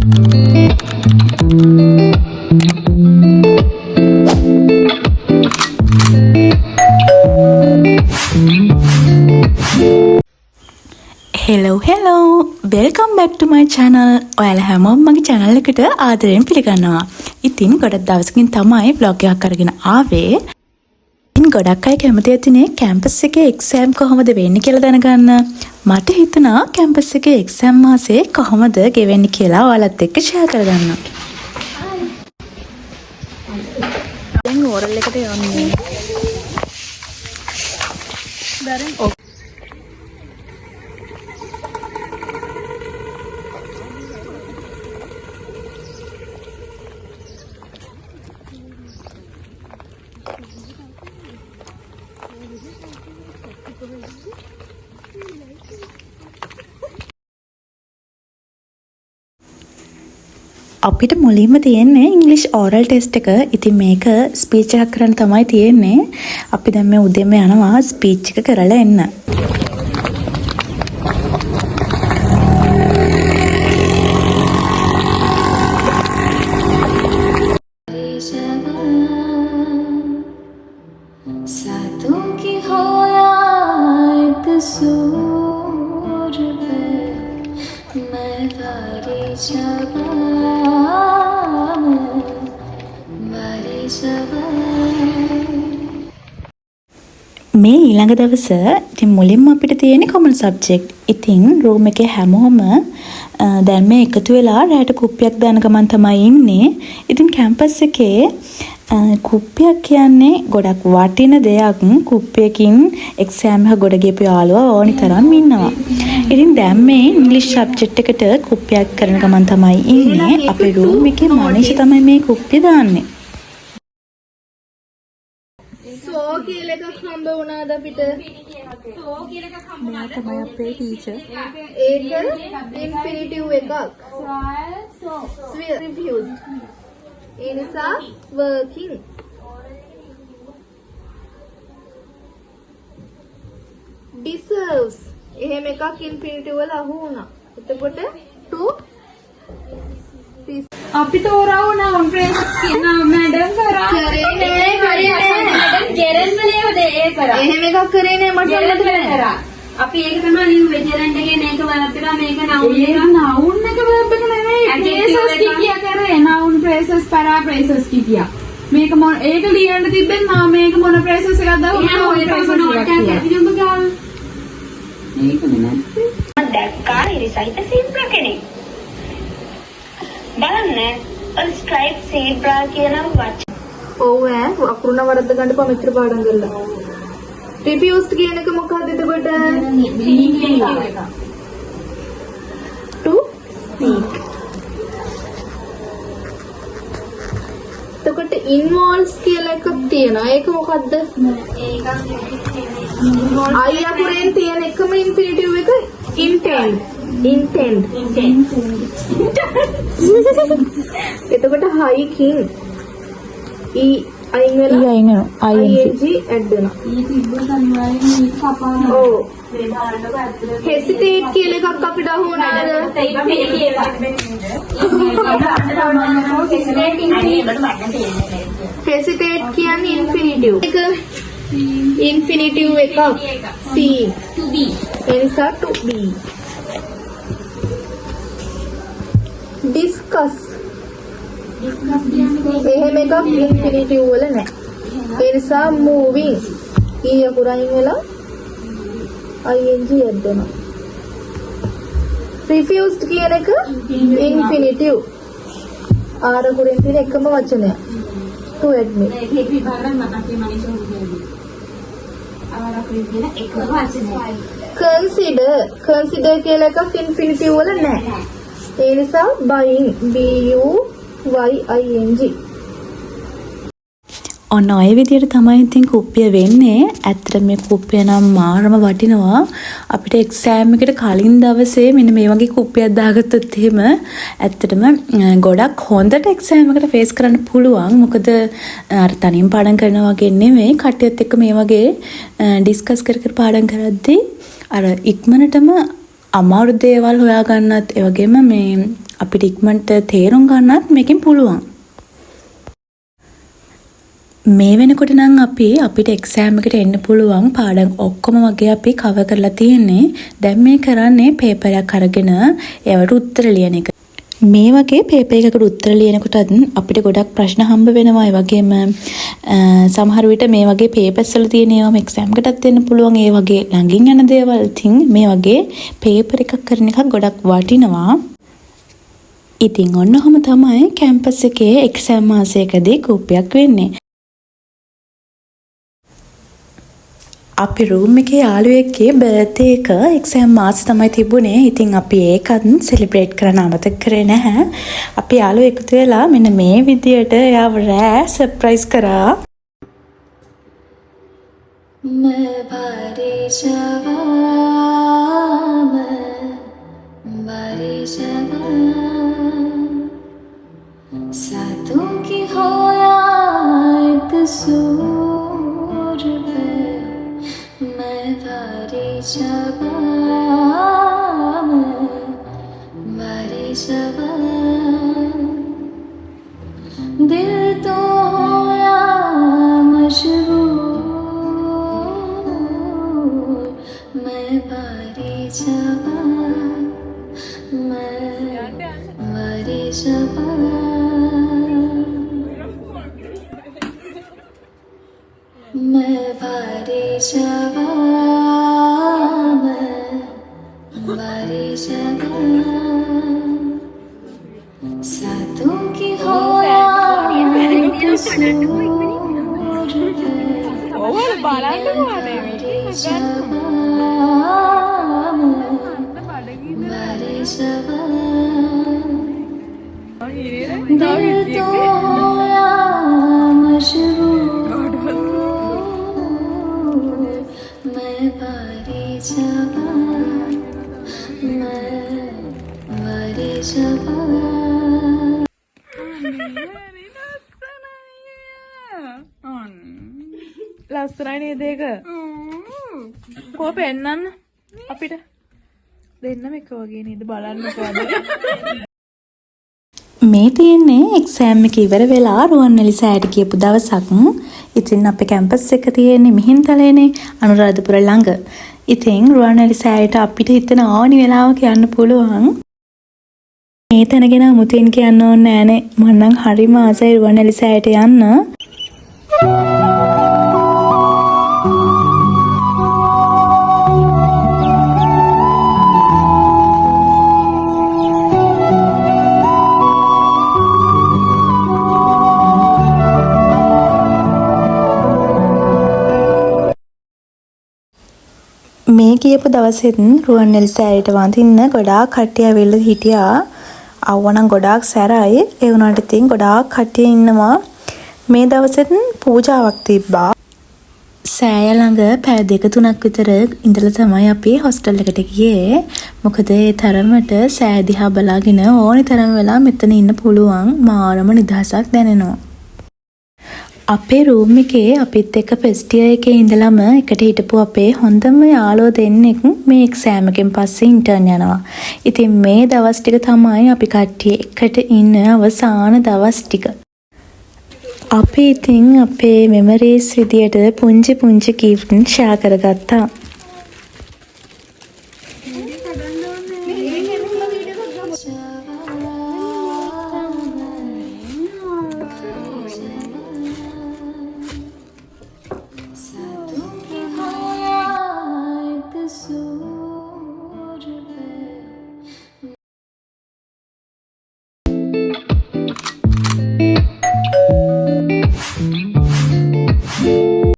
hello welcome back to my channel. ඔයාලා හැමෝම මගේ channel එකට ආදරයෙන් පිළිගන්නවා. ඉතින් ගොඩක් දවසකින් තමයි vlog එකක් අරගෙන ආවේ. ඉතින් ගොඩක් අය කැමති ඇතිනේ කැම්පස් එකේ exam කොහොමද වෙන්නේ කියලා දැනගන්න. මට හිතුණා කැම්පස් එකේ exam මාසේ කොහොමද ගෙවෙන්නේ කියලා ඔයාලත් එක්ක share කරගන්න. දැන් oral එකට යන්නේ. දැන් අපිට මුලින්ම තියෙන්නේ ඉංග්‍රීසි oral test එක. ඉතින් මේක ස්පීච් එකක් කරන්න තමයි තියෙන්නේ. අපි දැන් මේ උදේම යනවා ස්පීච් එක කරලා එන්න. මේ ඊළඟ දවස ඉතින් මුලින්ම අපිට තියෙන්නේ common subject. ඉතින් room එකේ හැමෝම දැන් මේ එකතු වෙලා රැට කුප්පියක් දාන ගමන් තමයි ඉන්නේ. ඉතින් campus එකේ කුප්පියක් කියන්නේ ගොඩක් වටින දෙයක්. කුප්පියකින් exam එක ගොඩ ගියපු යාළුවා ඕනි තරම් ඉන්නවා. ඉතින් දැන් මේ English subject එකට කුප්පියක් කරන ගමන් තමයි ඉන්නේ. අපේ room එකේ මනීෂ තමයි මේ කුප්පිය දාන්නේ. සෝ කියලා එකක් හම්බ වුණාද අපිට? සෝ කියලා එකක් හම්බ වුණාද? තමයි අපේ ටීචර්. ඒක ඉන්ෆිනිටිව් එකක්. සෝ රිෆියුස්ඩ්. ඒ නිසා working. deserves. එහෙම එකක් ඉන්ෆිනිටිව් වල අහු වුණා. එතකොට to අපි තෝරාව නවුන් ෆ්‍රේස් කියන මැඩම් කරා කරේ නෑ මැඩම් ජෙරන්ට් වලේ ඒ කරා එහෙම එකක් කරේ නෑ මට ජෙරන්ට් කරා අපි ඒක තමයි ලියුවේ ජෙරන්ට් එකේ මේක වලපිලා මේක නවුන් එක නවුන් එක verb එක නෙමෙයි ෆ්‍රේසස් කියා කරේ නවුන් ෆ්‍රේසස් පරා ෆ්‍රේසස් කියා මේක මොන ඒක ලියන්න තිබ්බෙන් නා මේක මොන ෆ්‍රේසස් එකක්ද ඔයා ඔය ෆ්‍රේසස් නෝට් එකක් ඇවිදින්න ගාව මේක නෙමෙයි දැක්කා ඉරිසයිත සීබ්‍රා කෙනෙක් බලන්න ස්ට්‍රයිප් සීබ්‍රා කියන වචන. ඔව් ඈ අකුරුණ වරද්ද ගන්න පමිත්‍ර පාඩම් කරලා. රිෆියුස්ඩ් කියන එක මොකක්ද එතකොට? to speak. එතකොට involves කියලා එකක් තියෙනවා. ඒක මොකද්ද? I අකුරෙන් තියෙන එකම ඉන්ෆිනිටිව් එක intend. එතකොට hiking e අයින් වෙලා ing add වෙනවා. ඔව් hesitate කියලා එකක් අපිට අහු වුණාද? hesitate කියන්නේ ඉන්ෆිනිටිව් එක ඉන්ෆිනිටිව් එකක් see to be ඒ නිසා to be. discuss එහෙම එකක් ඉන්ෆිනිටිව් වල නැහැ. ඒ නිසා moving ඊ අකුරයින් වෙලා ing add වෙනවා. refused කියන එක ඉන්ෆිනිටිව් ආර අකුරෙන් තියෙන එකම වචනය to admit. ඒක විභාගයෙන් මතක් මනිෂෝ කියන්නේ ආර අකුරෙන් තියෙන එකම වචනය. consider කියලා එකක් ඉන්ෆිනිටිව් වල නැහැ. ඒ නිසා buying BUYING. ඔන්න ඔය විදිහට තමයි ඉතින් කුප්පිය වෙන්නේ. ඇත්තට මේ කුප්පිය නම් මාරම වටිනවා. අපිට එක්සෑම් එකට කලින් දවසේ මෙන්න මේ වගේ කුප්පියක් දාගත්තොත් එහෙම ඇත්තටම ගොඩක් හොඳට එක්සෑම් එකට ෆේස් කරන්න පුළුවන්. මොකද අර තනියෙන් පාඩම් කරනවා වගේ නෙමෙයි. කට්ටියත් එක්ක මේ වගේ ඩිස්කස් කර කර පාඩම් කරද්දී අර ඉක්මනටම අමාරු දේවල් හොයාගන්නත් ඒ වගේම මේ අපිට ඉක්මනට තේරුම් ගන්නත් මේකෙන් පුළුවන්. මේ වෙනකොට නම් අපිට එක්සෑම් එකට එන්න පුළුවන් පාඩම් ඔක්කොම වගේ අපි කවර් කරලා තියෙන්නේ. දැන් මේ කරන්නේ පේපර් එකක් අරගෙන ඒවට උත්තර ලියන එක. මේ වගේ පේපර් එකකට උත්තර ලියනකොටත් අපිට ගොඩක් ප්‍රශ්න හම්බ වෙනවා. ඒ වගේම සමහර විට මේ වගේ පේපර්ස් වල තියෙන ඒවාම එක්සෑම් එකටත් දෙන්න පුළුවන්. ඒ වගේ ළඟින් යන දේවල් ඉතින් මේ වගේ පේපර් එකක් කරන එකක් ගොඩක් වටිනවා. ඉතින් ඔන්න ඔහම තමයි කැම්පස් එකේ එක්සෑම් මාසයකදී කෝපයක් වෙන්නේ. අපි රූම් එකේ යාළුවෙක්ගේ බර්ත්ඩේ එක එක්සෑම් මාසෙ තමයි තිබුණේ. ඉතින් අපි ඒකත් සෙලිබ්‍රේට් කරන්න අමතක කරේ නැහැ. අපි යාළුවෝ එකතු වෙලා මෙන්න මේ විදියට එයාව රෑ සර්ප්‍රයිස් කරා. सातों की होया एक सूर पे मैं बारी शबा दिल तो होया मशहूर मैं बारी शबा मैं बारी शबा मैं बारी शबा बारी शबा सातों की होया एक सूर पे बारी शबा बारी शबा दिल तो होया मशहूर मैं बारी शबा मैं बारी शबा ලස්සනයි නේද ඒක? කොහොම පෙන්නන්න අපිට දෙන්නම එක වගේ නේද බලන්නකෝ අද. මේ තියෙන්නේ එක්සෑම් එක ඉවර වෙලා රුවන්වැලි සෑයට ගියපු දවසක්. ඉතින් අපේ කැම්පස් එක තියෙන්නේ මිහින්තලේනේ අනුරාධපුර ළඟ. ඉතින් රුවන්වැලි සෑයට අපිට හිතන ඕනි වෙලාවක යන්න පුළුවන්. මේ තැන ගැන අමුතුවෙන් කියන්න ඕනේ නෑනේ. මම නම් හරිම ආසයි රුවන්වැලි සෑයට යන්න. මේ කියපු දවසෙත් රුවන්වැලි සෑයට වඳින්න ගොඩාක් කට්ටිය ඇවිල්ලා හිටියා. අවුවනම් ගොඩාක් සැරයි. ඒ වුණාට ඉතින් ගොඩාක් කට්ටිය ඉන්නවා. මේ දවසෙත් පූජාවක් තිබ්බා. සෑය ළඟ පැය 2-3ක් විතර ඉඳලා තමයි අපි හොස්ටල් එකට ගියේ. මොකද ඒ තරමට සෑය දිහා බලාගෙන ඕනි තරම් වෙලා මෙතන ඉන්න පුළුවන්. මාරම නිදහසක් දැනෙනවා. අපේ රූම් එකේ අපිත් එක්ක ෆස්ට් ඉයර් එකේ ඉඳලම එකට හිටපු අපේ හොඳම යාළුවෝ දෙන්නෙක් මේ එක්සෑම් එකෙන් පස්සේ ඉන්ටර්න් යනවා. ඉතින් මේ දවස් ටික තමයි අපි කට්ටිය එකට ඉන්න අවසාන දවස් ටික. අපි ඉතින් අපේ මෙමරීස් විදියට පුංචි ගිෆ්ට් ෂෙයා කරගත්තා.